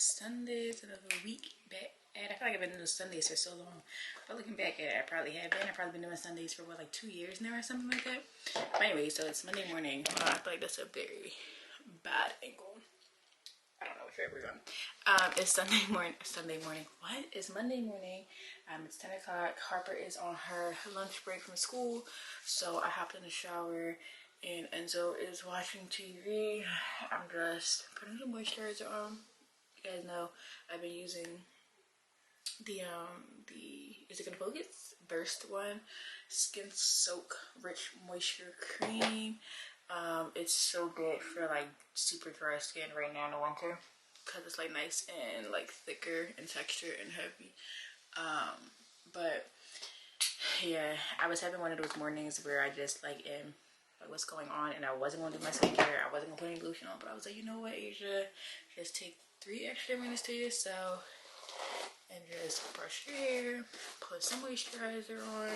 SUNDAZE another week back at. I feel like I've been doing SUNDAZE for so long, but looking back at it, I probably have been. I've probably been doing SUNDAZE for what, like 2 years now or something like that. But anyway, so it's Monday morning. I feel like that's a very bad angle. I don't know which way we're going. It's Sunday morning. What? It's Monday morning. It's 10 o'clock. Harper is on her lunch break from school, so I hopped in the shower. And Enzo is watching TV. I'm just putting the moisturizer on. You guys know I've been using the is it gonna focus? Burst one Skin Soak Rich Moisture Cream. It's so good for like super dry skin right now in the winter because it's like nice and like thicker in texture and heavy. But yeah, I was having one of those mornings where I just like am like what's going on, and I wasn't gonna do my skincare. I wasn't gonna put any lotion on, but I was like, you know what, Asia, just take 3 extra minutes to yourself and just brush your hair, put some moisturizer on,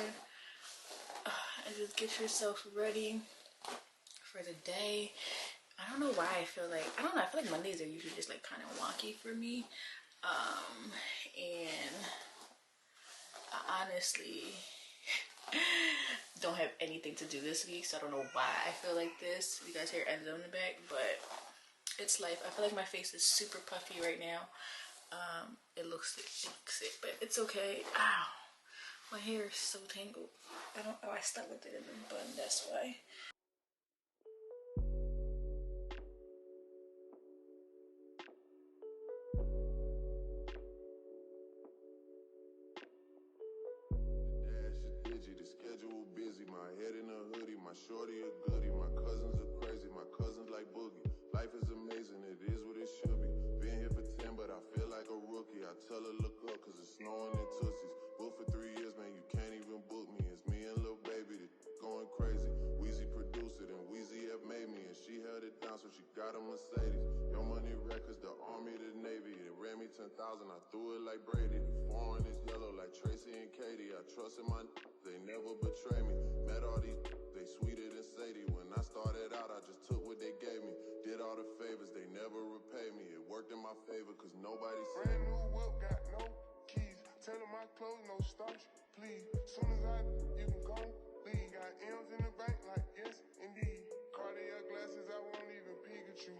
and just get yourself ready for the day. I don't know why I feel like, I don't know, I feel like Mondays are usually just like kind of wonky for me. And I honestly don't have anything to do this week, so I don't know why I feel like this. You guys hear Enzo in the back, but it's life. I feel like my face is super puffy right now. It looks it, but it's okay. Ow, my hair is so tangled. I don't know, I stuck with it in the bun, that's why. My head in a hoodie, my shorty a goodie, my cousins are crazy, my cousins like boogie. Life is amazing, it is what it should be. Been here for 10, but I feel like a rookie. I tell her look up, cause it's snowing in Tootsies. Booked for 3 years, man, you can't even book me. It's me and Lil Baby, the going crazy. Weezy produced it, and Weezy have made me, and she held it down, so she got a Mercedes. Young Money Records, the Army, the Navy. It ran me 10,000, I threw it like Brady. The foreign is yellow like Tracy and Katie. I trust in my they never betray me. Met all these, they sweeter than Sadie. When I started out, I just took what they gave me. Did all the favors, they never repay me. It worked in my favor, cause nobody said. Brand new whip, got no keys. Tell them my clothes, no starch, please. Soon as you can go, leave. Got M's in the bank, like yes, indeed. Cartier glasses, I won't even Pikachu.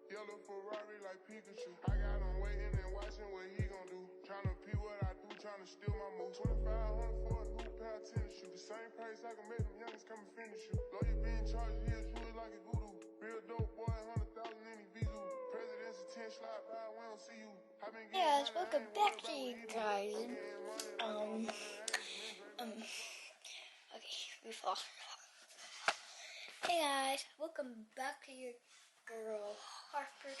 Yellow Ferrari like Pikachu. I got him waiting and watching what he gon' do. Tryna pee what I do, tryna steal my moves. 2,500 for a new pair of tennis shoes. The same price I can make them youngins come and finish you. Lawyer being charged years, you look like a voodoo. Real dope boy, 100,000 in his Bizu. President's a 10 slot by, we don't see you. Hey guys, welcome back to you guys. Okay, we fall. Hey guys, welcome back to your girl Harper.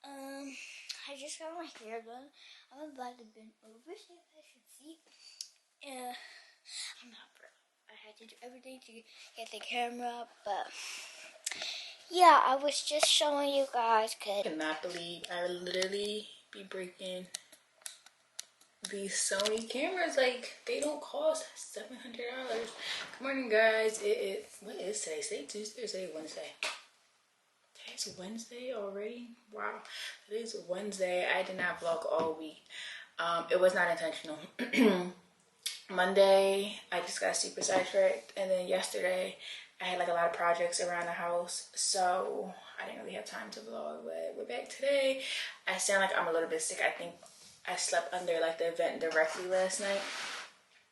I just got my hair done. I'm about to bend over so you guys can see. I'm not pro. I had to do everything to get the camera up, but yeah, I was just showing you guys. I cannot believe I literally be breaking these Sony cameras. Like, they don't cost $700. Good morning, guys. What is today? Today Tuesday or today Wednesday? Today's Wednesday already. Wow, today's Wednesday. I did not vlog all week. It was not intentional. Monday I just got super sidetracked, and then yesterday I had like a lot of projects around the house, so I didn't really have time to vlog. But we're back today. I sound like I'm a little bit sick. I think I slept under like the event directly last night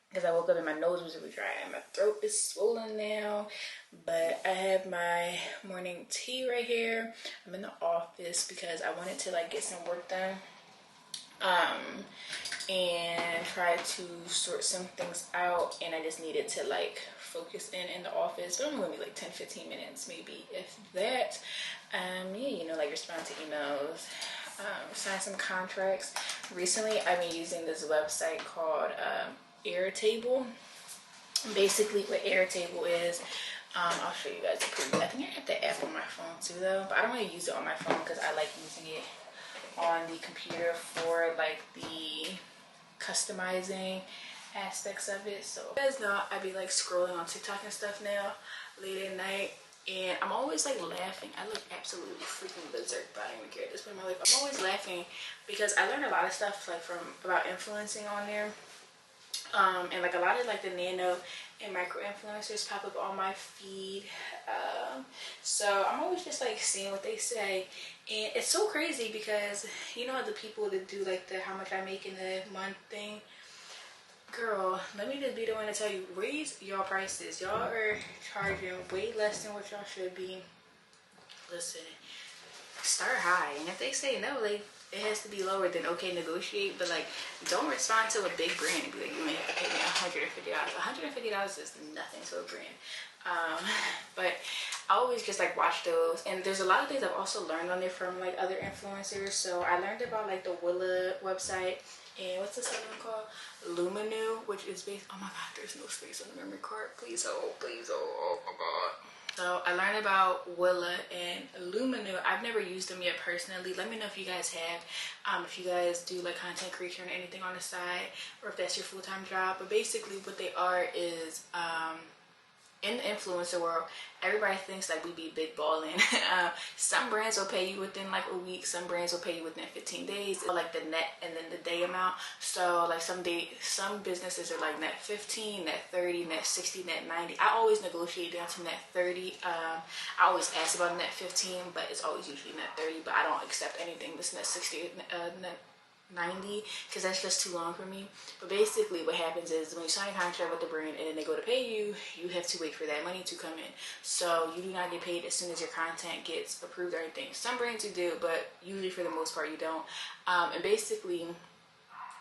because I woke up and my nose was really dry and my throat is swollen now. But I have my morning tea right here. I'm in the office because I wanted to like get some work done and try to sort some things out, and I just needed to like focus in the office. But I'm gonna be like 10-15 minutes maybe, if that. Yeah, you know, like respond to emails, sign some contracts. Recently I've been using this website called Airtable. Basically what Airtable is, I'll show you guys the preview. I think I have the app on my phone too though, but I don't really use it on my phone because I like using it on the computer for like the customizing aspects of it. So you guys know I be like scrolling on TikTok and stuff now late at night, And I'm always like laughing. I look absolutely freaking berserk, but I don't even care at this point in my life. I'm always laughing because I learned a lot of stuff like from about influencing on there. And like a lot of like the nano and micro influencers pop up on my feed. So I'm always just like seeing what they say. And it's so crazy because you know the people that do like the how much I make in a month thing. Girl, let me just be the one to tell you, raise y'all prices. Y'all are charging way less than what y'all should be. Listen, start high. And if they say no, like, it has to be lower, then okay, negotiate. But like, don't respond to a big brand and be like, you may have to pay me $150. $150 is nothing to a brand. But I always just like watch those, and there's a lot of things I've also learned on there from like other influencers. So I learned about like the Willa website, and what's this other one called? Luminu, which is based, oh my god, there's no space on the memory card. Please hold, oh my god. So I learned about Willa and Luminu. I've never used them yet personally. Let me know if you guys have. If you guys do like content creation or anything on the side, or if that's your full-time job. But basically what they are is in the influencer world, everybody thinks like we be big balling. Some brands will pay you within like a week. Some brands will pay you within 15 days. Like the net and then the day amount. So like some businesses are like net 15, net 30, net 60, net 90. I always negotiate down to net 30. I always ask about net 15, but it's always usually net 30. But I don't accept anything that's net 60, net 90, because that's just too long for me. But basically what happens is when you sign a contract with the brand and then they go to pay you, you have to wait for that money to come in. So you do not get paid as soon as your content gets approved or anything. Some brands you do, but usually for the most part you don't. And basically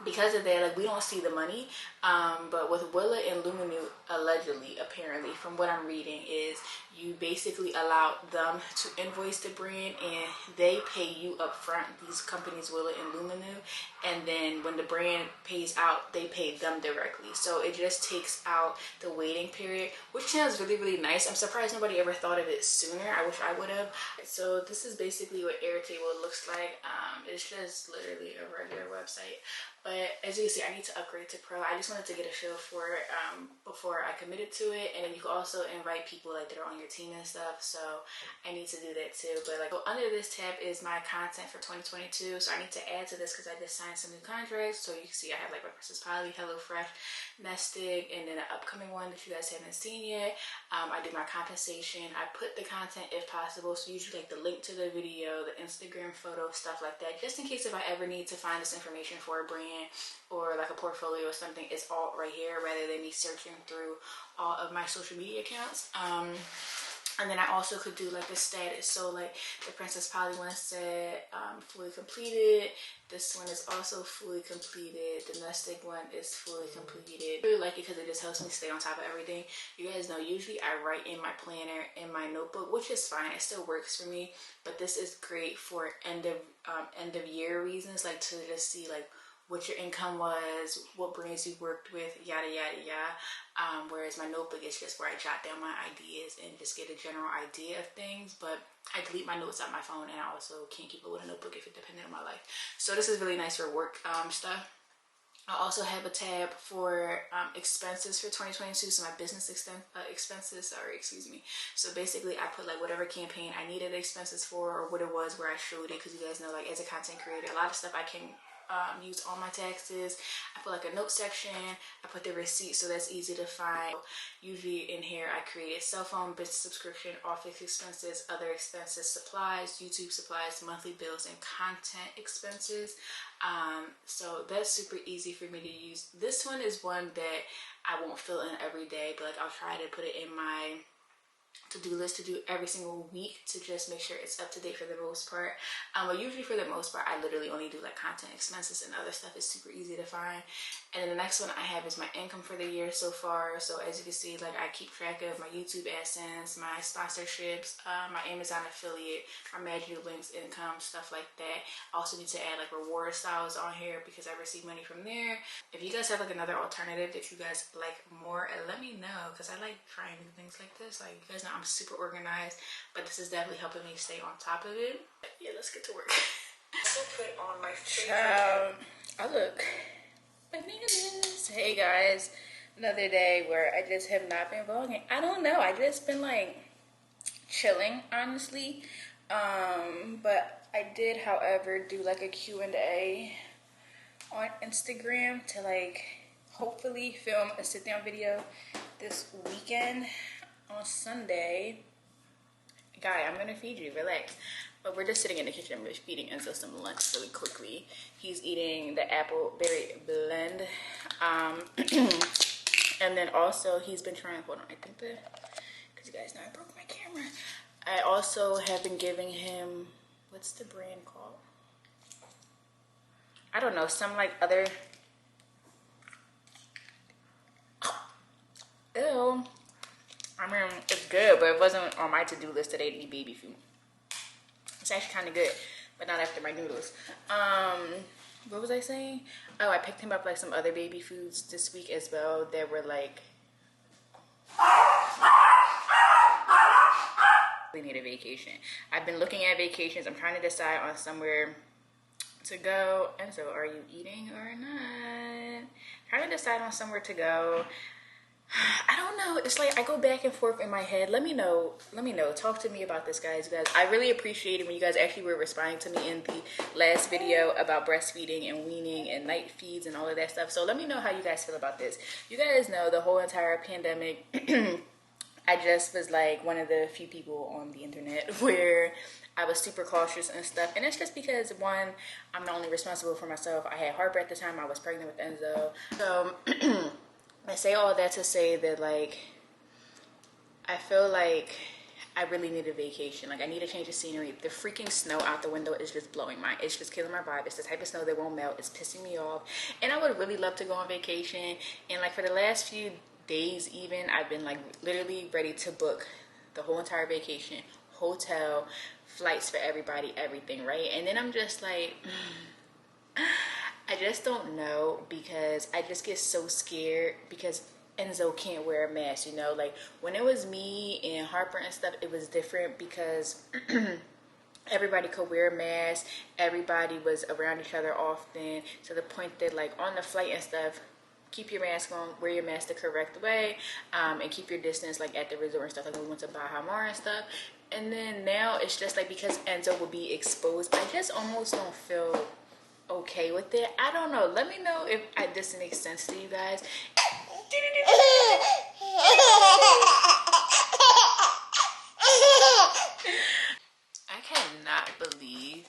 because of that, like, we don't see the money. But with Willa and Luminu, allegedly, apparently, from what I'm reading, is you basically allow them to invoice the brand and they pay you up front, these companies, Willa and Luminu, and then when the brand pays out, they pay them directly. So it just takes out the waiting period, which sounds really, really nice. I'm surprised nobody ever thought of it sooner. I wish I would have. So this is basically what Airtable looks like. It's just literally a regular website. But as you can see, I need to upgrade to Pro. I just wanted to get a feel for it before I committed to it. And then you can also invite people like that are on your team and stuff. So I need to do that too. But like, so under this tab is my content for 2022. So I need to add to this because I just signed some new contracts. So you can see I have like my Princess Polly, HelloFresh, Nestig, and then an upcoming one that you guys haven't seen yet. I do my compensation. I put the content if possible. So usually like the link to the video, the Instagram photo, stuff like that. Just in case if I ever need to find this information for a brand or like a portfolio or something, it's all right here rather than me searching through all of my social media accounts. And then I also could do like the status. So like the Princess Polly one said fully completed. This one is also fully completed. The Nestig one is fully completed. I really like it because it just helps me stay on top of everything. You guys know usually I write in my planner in my notebook, which is fine. It still works for me. But this is great for end of year reasons, like to just see like what your income was, what brands you worked with, yada yada yada. Whereas my notebook is just where I jot down my ideas and just get a general idea of things. But I delete my notes on my phone, and I also can't keep it with a notebook if it depended on my life. So this is really nice for work stuff. I also have a tab for expenses for 2022, so my business expenses, So basically I put like whatever campaign I needed expenses for, or what it was where I showed it, because you guys know like as a content creator, a lot of stuff I can use all my taxes. I put like a note section. I put the receipt, so that's easy to find. Usually in here I created cell phone, business subscription, office expenses, other expenses, supplies, YouTube supplies, monthly bills, and content expenses. So that's super easy for me to use. This one is one that I won't fill in every day, but like I'll try to put it in my to-do list to do every single week to just make sure it's up to date for the most part. But usually for the most part, I literally only do like content expenses, and other stuff is super easy to find. And then the next one I have is my income for the year so far. So as you can see, like I keep track of my YouTube AdSense, my sponsorships, my Amazon affiliate, my Magic Links income, stuff like that. I also need to add like reward styles on here because I receive money from there. If you guys have like another alternative that you guys like more, let me know, because I like trying new things like this. Like you guys know I'm super organized, but this is definitely helping me stay on top of it. But yeah, let's get to work. Also put on my I look bananas. Hey guys, another day where I just have not been vlogging. I don't know, I just been like chilling, honestly. But I did, however, do like a Q&A on Instagram to like hopefully film a sit-down video this weekend on Sunday. Guy, I'm gonna feed you, relax. But we're just sitting in the kitchen. I'm just feeding Enzo some lunch really quickly. He's eating the apple berry blend. And then also he's been trying, hold on, I think because you guys know I broke my camera. I also have been giving him, what's the brand called? I don't know, some like other, ew. I mean, it's good, but it wasn't on my to-do list today to eat baby food. It's actually kind of good, but not after my noodles. What was I saying? Oh, I picked him up like some other baby foods this week as well that were like, we need a vacation. I've been looking at vacations. I'm trying to decide on somewhere to go. And so, are you eating or not? Trying to decide on somewhere to go. I don't know. It's like I go back and forth in my head. Let me know. Talk to me about this, guys. I really appreciated when you guys actually were responding to me in the last video about breastfeeding and weaning and night feeds and all of that stuff. So let me know how you guys feel about this. You guys know the whole entire pandemic, I just was like one of the few people on the internet where I was super cautious and stuff. And it's just because, one, I'm not only responsible for myself. I had Harper at the time. I was pregnant with Enzo. So I say all that to say that, like, I feel like I really need a vacation. Like, I need a change of scenery. The freaking snow out the window is just blowing my, it's just killing my vibe. It's the type of snow that won't melt. It's pissing me off. And I would really love to go on vacation. And, like, for the last few days even, I've been, like, literally ready to book the whole entire vacation. Hotel, flights for everybody, everything, right? And then I'm just like, I just don't know, because I just get so scared because Enzo can't wear a mask, you know? Like, when it was me and Harper and stuff, it was different because everybody could wear a mask. Everybody was around each other often, to the point that, like, on the flight and stuff, keep your mask on, wear your mask the correct way, and keep your distance, like, at the resort and stuff. Like, we went to Baha Mar and stuff. And then now it's just, like, because Enzo will be exposed, I just almost don't feel okay with it. I don't know. Let me know if this makes sense to you guys. I cannot believe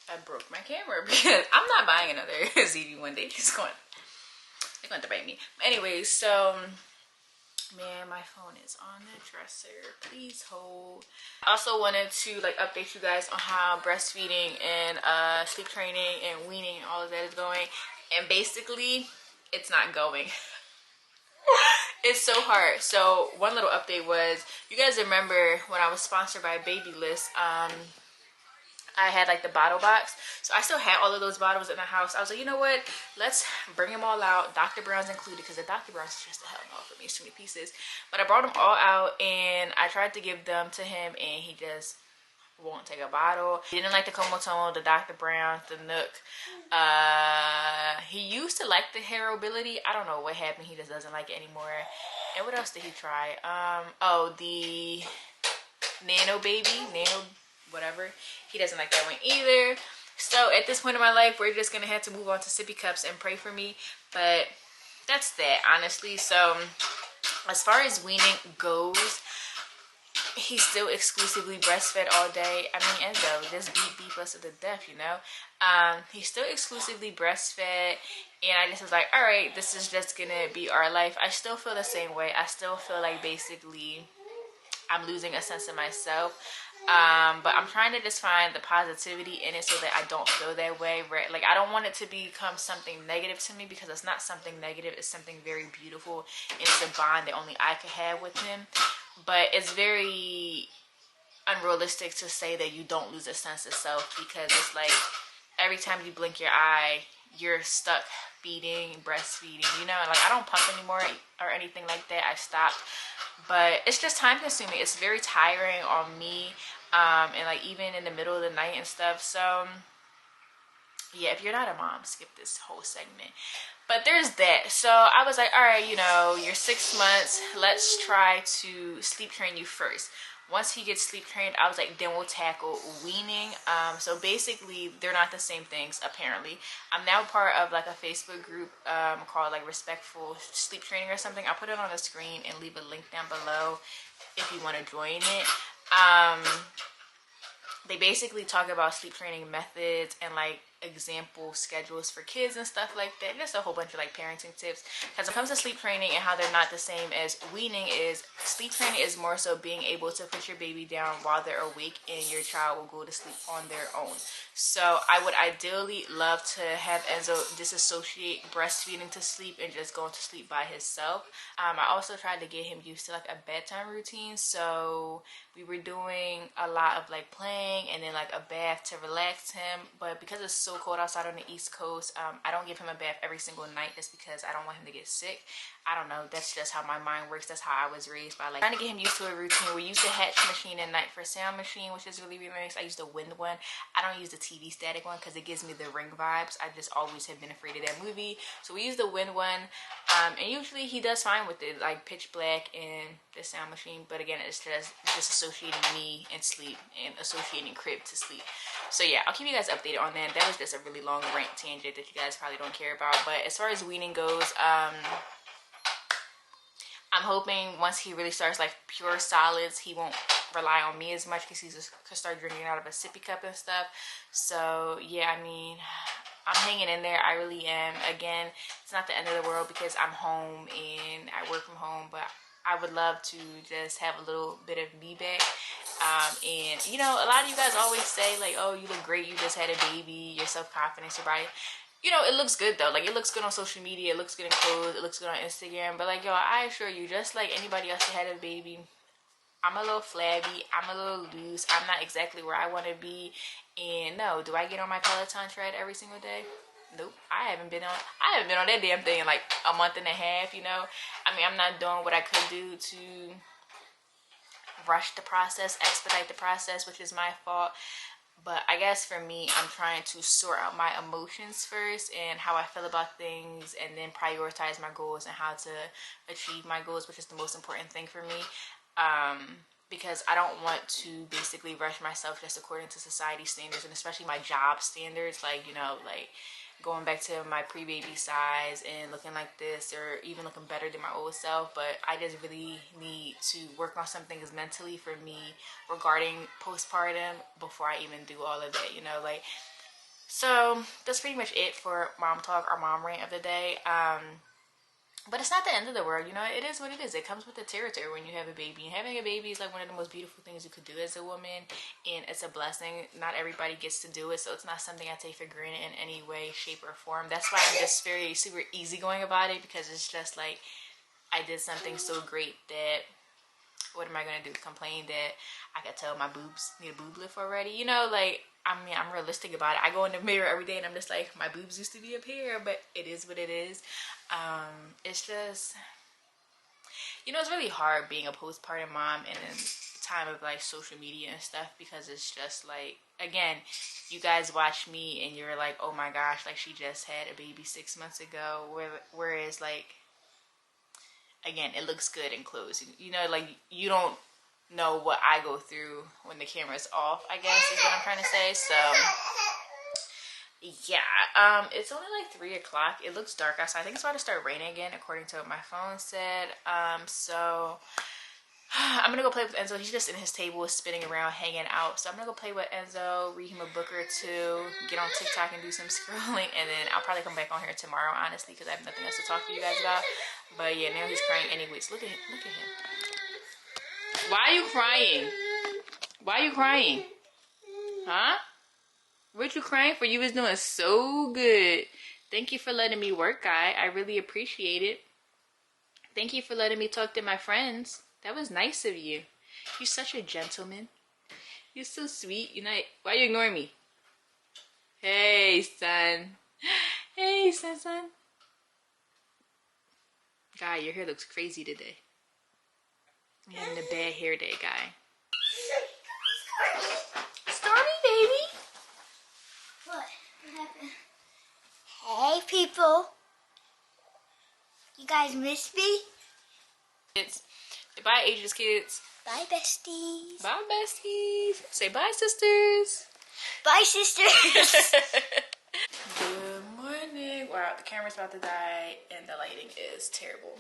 I broke my camera because I'm not buying another ZD one day. They're going to bite me. Anyways, so man, my phone is on the dresser. Please hold. I also wanted to like update you guys on how breastfeeding and sleep training and weaning and all of that is going. And basically, it's not going. It's so hard. So one little update was, you guys remember when I was sponsored by Babylist, I had like the bottle box. So I still had all of those bottles in the house. I was like, you know what? Let's bring them all out. Dr. Brown's included, because the Dr. Brown's is just a hell no for me. It's too many pieces. But I brought them all out and I tried to give them to him and he just won't take a bottle. He didn't like the Comotomo, the Dr. Brown, the Nook. He used to like the Hairability. I don't know what happened. He just doesn't like it anymore. And what else did he try? Oh, the Nano Baby. Nano whatever. He doesn't like that one either. So at this point in my life, we're just gonna have to move on to sippy cups and pray for me. But that's that, honestly. So as far as weaning goes, he's still exclusively breastfed all day. I mean, Enzo, just beat us to the death, you know. He's still exclusively breastfed, and I just was like, all right, this is just gonna be our life. I still feel the same way. I still feel like basically I'm losing a sense of myself. But I'm trying to just find the positivity in it so that I don't feel that way. Like, I don't want it to become something negative to me, because it's not something negative. It's something very beautiful, and it's a bond that only I could have with him. But it's very unrealistic to say that you don't lose a sense of self, because it's like every time you blink your eye, you're stuck feeding, breastfeeding, you know. Like, I don't pump anymore or anything like that. I stopped. But it's just time consuming. It's very tiring on me, and like even in the middle of the night and stuff. So yeah, if you're not a mom, skip this whole segment. But there's that. So I was like, all right, you know, you're 6 months. Let's try to sleep train you first. once he gets sleep trained, I was like, then we'll tackle weaning. So basically, they're not the same things, apparently. I'm now part of like a Facebook group called like Respectful Sleep Training or something. I'll put it on the screen and leave a link down below if you want to join it. They basically talk about sleep training methods and like example schedules for kids and stuff like that. Just a whole bunch of like parenting tips. Because when it comes to sleep training and how they're not the same as weaning, is sleep training is more so being able to put your baby down while they're awake and your child will go to sleep on their own. So I would ideally love to have Enzo disassociate breastfeeding to sleep and just go to sleep by himself. I also tried to get him used to like a bedtime routine. So we were doing a lot of like playing and then like a bath to relax him. But because it's so cold outside on the East Coast, I don't give him a bath every single night just because I don't want him to get sick. I don't know, that's just how my mind works. That's how I was raised, by like trying to get him used to a routine. We use the Hatch machine at night for sound machine, which is really, really nice. I use the wind one. I don't use the TV static one because it gives me the Ring vibes. I just always have been afraid of that movie. So we use the wind one, and usually he does fine with it, like pitch black and the sound machine. But again, it's just disassociating me and sleep and associating crib to sleep. So yeah, I'll keep you guys updated on that. That was just a really long rant tangent that you guys probably don't care about. But as far as weaning goes, I'm hoping once he really starts like pure solids, he won't rely on me as much because he just could start drinking out of a sippy cup and stuff. So yeah, I mean, I'm hanging in there. I really am. Again, it's not the end of the world because I'm home and I work from home, but I would love to just have a little bit of me back. And you know, a lot of you guys always say like, oh, you look great, you just had a baby, your self-confidence, your body. You know, it looks good though. Like, it looks good on social media, it looks good in clothes, it looks good on Instagram. But like, yo, I assure you, just like anybody else that had a baby, I'm a little flabby, I'm a little loose, I'm not exactly where I want to be. And no, do I get on my Peloton tread every single day? Nope. I haven't been on that damn thing in like a month and a half, you know. I mean, I'm not doing what I could do to rush the process, expedite the process, which is my fault. But I guess for me, I'm trying to sort out my emotions first and how I feel about things, and then prioritize my goals and how to achieve my goals, which is the most important thing for me. Because I don't want to basically rush myself just according to society standards, and especially my job standards, like, you know, like going back to my pre-baby size and looking like this, or even looking better than my old self. But I just really need to work on some things mentally for me regarding postpartum before I even do all of that, you know. Like, so that's pretty much it for mom talk, or mom rant of the day. But it's not the end of the world, you know. It is what it is. It comes with the territory when you have a baby. And having a baby is like one of the most beautiful things you could do as a woman. And it's a blessing. Not everybody gets to do it. So it's not something I take for granted in any way, shape, or form. That's why I'm just very super easygoing about it. Because it's just like, I did something so great that, what am I going to do? Complain that I could tell my boobs need a boob lift already? You know, like, I mean, I'm realistic about it. I go in the mirror every day and I'm just like, my boobs used to be up here, but it is what it is. It's just, you know, it's really hard being a postpartum mom in a time of like social media and stuff, because it's just like, again, you guys watch me and you're like, oh my gosh, like she just had a baby 6 months ago, whereas like, again, it looks good in clothes. You know, like, you don't know what I go through when the camera's off, I guess, is what I'm trying to say. So, yeah, it's only like 3 o'clock. It looks dark outside. I think it's about to start raining again, according to what my phone said. So, I'm gonna go play with Enzo. He's just in his table, spinning around, hanging out. So I'm gonna go play with Enzo, read him a book or two, get on TikTok and do some scrolling, and then I'll probably come back on here tomorrow, honestly, because I have nothing else to talk to you guys about. But yeah, now he's crying anyways. Look at him. Look at him. Why are you crying? Why are you crying? Huh? What you crying for? You was doing so good. Thank you for letting me work, guy. I really appreciate it. Thank you for letting me talk to my friends. That was nice of you. You're such a gentleman. You're so sweet. You're not. Why are you ignoring me? Hey, son. Hey, son. Guy, your hair looks crazy today. You're having a bad hair day, guy. Stormy, baby. What happened? Hey, people. You guys miss me? It's goodbye, ageless kids. Bye, besties. Bye, besties. Say bye, sisters. Bye, sisters. Good morning. Wow, the camera's about to die and the lighting is terrible.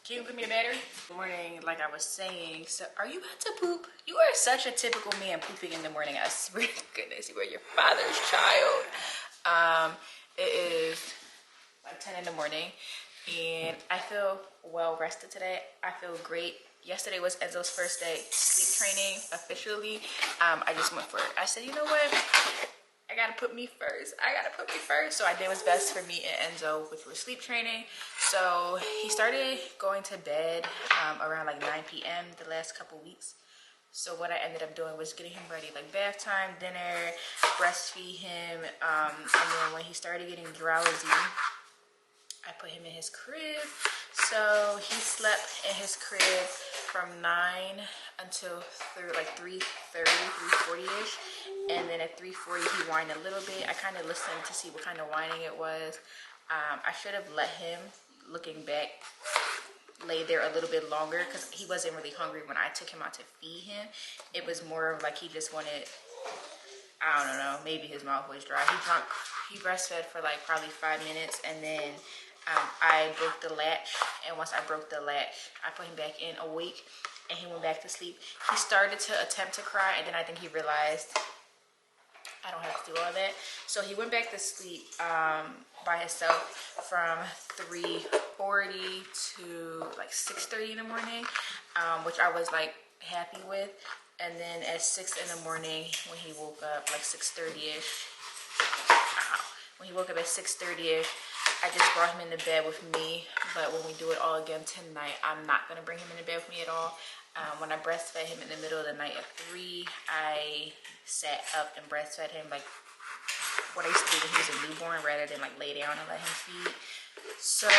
Can you give me a battery? Good morning, like I was saying. So, are you about to poop? You are such a typical man pooping in the morning. I swear to goodness, you are your father's child. It is like 10 in the morning and I feel well rested today. I feel great. Yesterday was Enzo's first day sleep training officially. I just went for it. I said, you know what? I gotta put me first. So I did what's best for me and Enzo, which was sleep training. So he started going to bed around like 9 p.m. the last couple weeks. So what I ended up doing was getting him ready, like bath time, dinner, breastfeed him, and then when he started getting drowsy, I put him in his crib. So he slept in his crib from 9 until like 3:30, 3:40ish, and then at 3:40 he whined a little bit. I kind of listened to see what kind of whining it was. I should have let him, looking back, lay there a little bit longer because he wasn't really hungry when I took him out to feed him. It was more of like he just wanted, I don't know, maybe his mouth was dry. He breastfed for like probably 5 minutes, and then I broke the latch, and once I broke the latch, I put him back in awake, and he went back to sleep. He started to attempt to cry, and then I think he realized I don't have to do all that. So he went back to sleep by himself from 3:40 to like 6:30 in the morning, which I was like happy with. And then at 6 in the morning, when he woke up, like 6:30ish, when he woke up at 6:30ish, I just brought him into bed with me. But when we do it all again tonight, I'm not going to bring him into bed with me at all. When I breastfed him in the middle of the night at 3, I sat up and breastfed him like what I used to do when he was a newborn, rather than like lay down and let him feed. So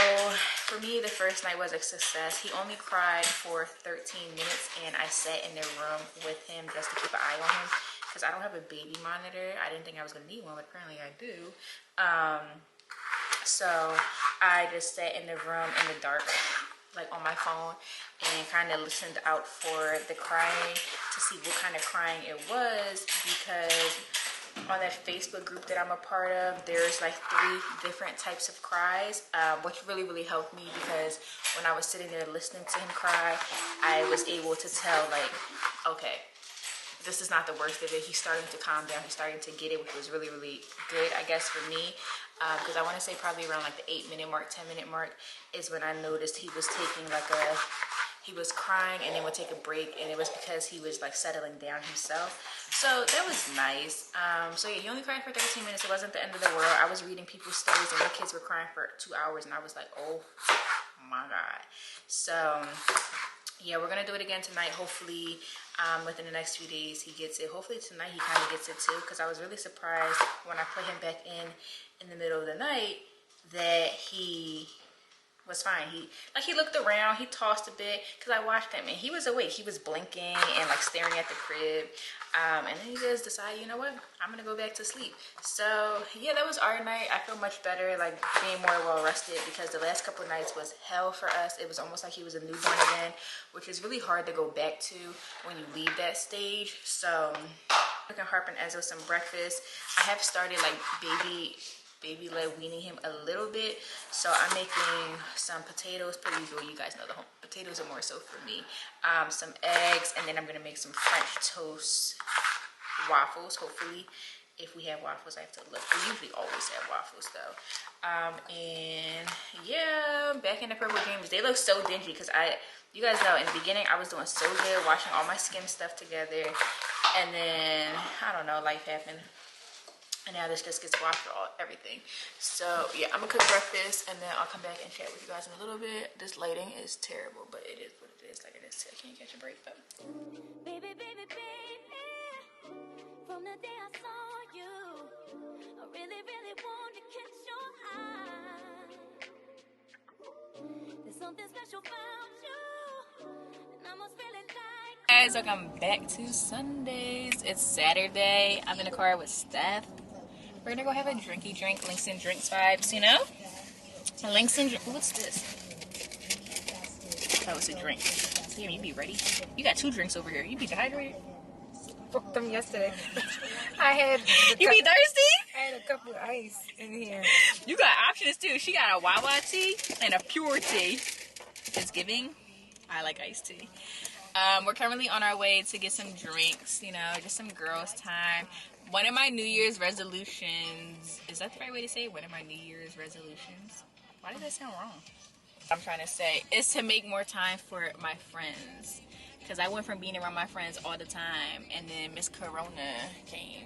for me, the first night was a success. He only cried for 13 minutes, and I sat in the room with him just to keep an eye on him because I don't have a baby monitor. I didn't think I was going to need one, but apparently I do. So I just sat in the room in the dark, like on my phone, and kind of listened out for the crying to see what kind of crying it was, because on that Facebook group that I'm a part of, there's like 3 different types of cries, which really helped me, because when I was sitting there listening to him cry, I was able to tell like, okay, this is not the worst of it. He's starting to calm down. He's starting to get it, which was really good, I guess, for me. Because I want to say probably around like the 8-minute mark, 10-minute mark is when I noticed he was taking like he was crying and then would take a break, and it was because he was like settling down himself. So that was nice. So yeah, he only cried for 13 minutes. It wasn't the end of the world. I was reading people's stories and their kids were crying for 2 hours, and I was like, oh my God. So yeah, we're gonna do it again tonight. Hopefully within the next few days he gets it. Hopefully tonight he kind of gets it too, because I was really surprised when I put him back in the middle of the night that he was fine. He looked around, he tossed a bit, because I watched him and he was awake. He was blinking and like staring at the crib, and then he just decided, you know what, I'm gonna go back to sleep. So yeah, that was our night. I feel much better, like being more well rested, because the last couple of nights was hell for us. It was almost like he was a newborn again, which is really hard to go back to when you leave that stage. So cooking Harper and Enzo some breakfast. I have started like baby-led weaning him a little bit. So I'm making some potatoes per usual. You guys know the home potatoes are more so for me. Some eggs, and then I'm gonna make some French toast waffles, hopefully. If we have waffles, I have to look. We usually always have waffles though. And yeah, back in the purple dreams. They look so dingy because you guys know in the beginning I was doing so good, washing all my skin stuff together, and then I don't know, life happened. And now this just gets washed for everything. So yeah, I'm gonna cook breakfast and then I'll come back and chat with you guys in a little bit. This lighting is terrible, but it is what it is. Like I just said, I can't catch a break though. Baby, from the day I saw you, I really want to catch your eye. There's something special about you, and I must really like. Guys, welcome back to Sundays. It's Saturday. I'm in the car with Steph. We're gonna go have a drinky drink, Links and Drinks vibes, you know? Links and what's this? That was a drink. Damn, you be ready? You got 2 drinks over here. You be dehydrated? Fucked them yesterday. I had. You be thirsty? I had a couple of ice in here. You got options too. She got a Wawa tea and a pure tea. It's giving. I like iced tea. We're currently on our way to get some drinks, you know, just some girls' time. One of my New Year's resolutions, is that the right way to say it? One of my New Year's resolutions? Why does that sound wrong? I'm trying to say is to make more time for my friends. Because I went from being around my friends all the time, and then Miss Corona came.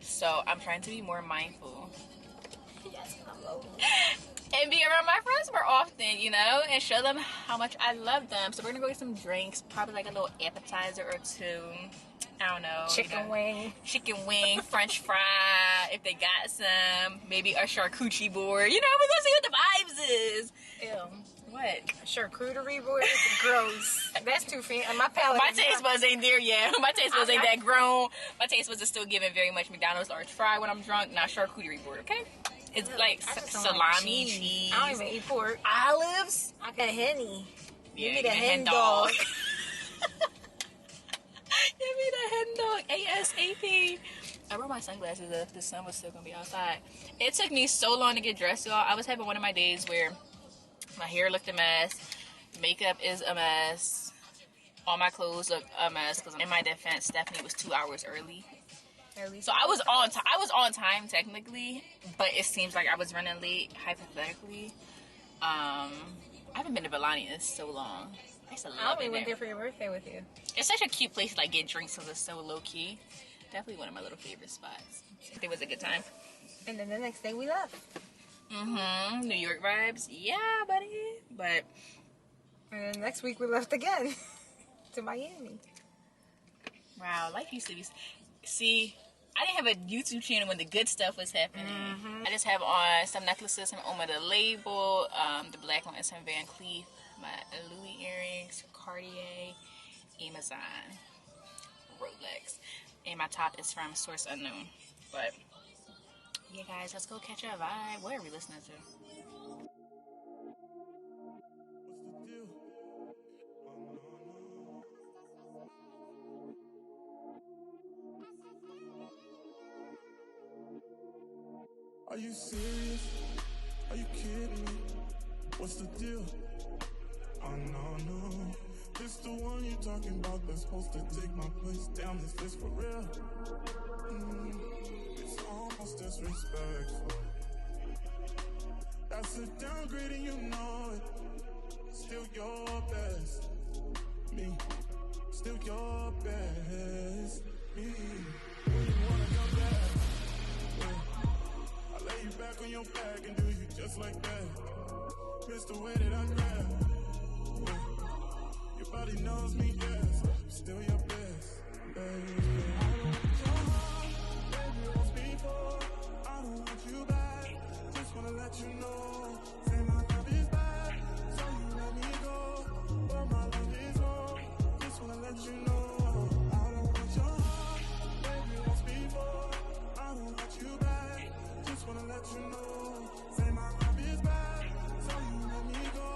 So I'm trying to be more mindful. And be around my friends more often, you know, and show them how much I love them. So we're gonna go get some drinks, probably like a little appetizer or 2. I don't know. Chicken wing, French fry, if they got some. Maybe a charcuterie board. You know, we're gonna see what the vibes is. Ew. What? Charcuterie board? It's gross. That's too fancy. My palate. My taste buds ain't there yet. My taste buds ain't that grown. My taste buds are still giving very much McDonald's large fry when I'm drunk, not charcuterie board, okay? It's like salami, cheese. I don't even eat pork. Olives. I got Henny. Yeah, Give me the hen dog. Give me the hen dog ASAP. I brought my sunglasses if the sun was still gonna be outside. It took me so long to get dressed, y'all. I was having one of my days where my hair looked a mess, makeup is a mess, all my clothes look a mess. Because in my defense, Stephanie was 2 hours early. So I was on time technically, but it seems like I was running late hypothetically. I haven't been to Villani in so long. I used to love it. I only went there for your birthday with you. It's such a cute place to like get drinks because it's so low key. Definitely one of my little favorite spots. It was a good time. And then the next day we left. New York vibes. Yeah, buddy. But and then next week we left again to Miami. Wow, life used to be. See, I didn't have a YouTube channel when the good stuff was happening. I just have on some necklaces from Oma the Label. The black one is from Van Cleef. My Louis earrings, Cartier, Amazon, Rolex, and my top is from Source Unknown. But yeah, guys, let's go catch a vibe. What are we listening to? Are you serious? Are you kidding me? What's the deal? Oh no, this the one you talking about that's supposed to take my place. Damn, is this for real? It's almost disrespectful. That's a downgrade and you know it. Still your best. Me. Still your best. Me. When you wanna come back, yeah. I lay you back on your back and do you just like that. Miss the way that I grab. Your body knows me, yes. I'm still your best, baby. I don't want your heart, baby, as before. I don't want you back. Just wanna let you know. Say my love is bad, so you let me go. But my love is wrong. Just wanna let you know. I don't want your heart, baby, as before. I don't want you back. Just wanna let you know. Say my love is bad, so you let me go.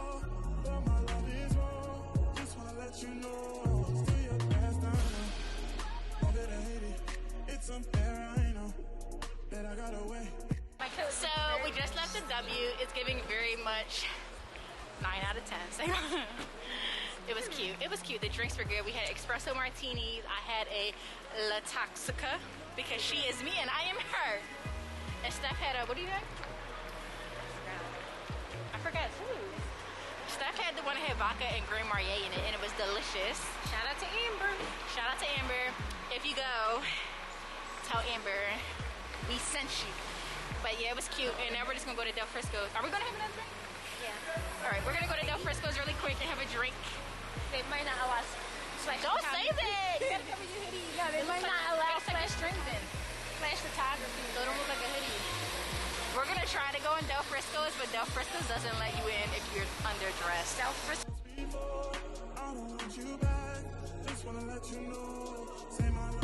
But my love is wrong. Just wanna let you know. Still your best, I know. All that I hate it. It's unfair, I know. That I got away. So we just left the W. It's giving very much 9 out of 10. It was cute. It was cute. The drinks were good. We had espresso martinis. I had a La Toxica because she is me and I am her. And Steph had a, what do you have? I forgot too. Steph had the one that had vodka and Grand Marnier in it, and it was delicious. Shout out to Amber. Shout out to Amber. If you go, tell Amber we sent you. But yeah, it was cute. And now we're just gonna go to Del Frisco's. Are we gonna have another drink? Yeah. All right, we're gonna go to Del Frisco's really quick and have a drink. They might not allow us. Don't say that. You gotta cover your hoodie. They might not allow flash strings in. flash photography, so it don't look like a hoodie. We're gonna try to go in Del Frisco's, but Del Frisco's doesn't let you in if you're underdressed. Del Frisco's. I don't want you back. Just wanna let you know. Say my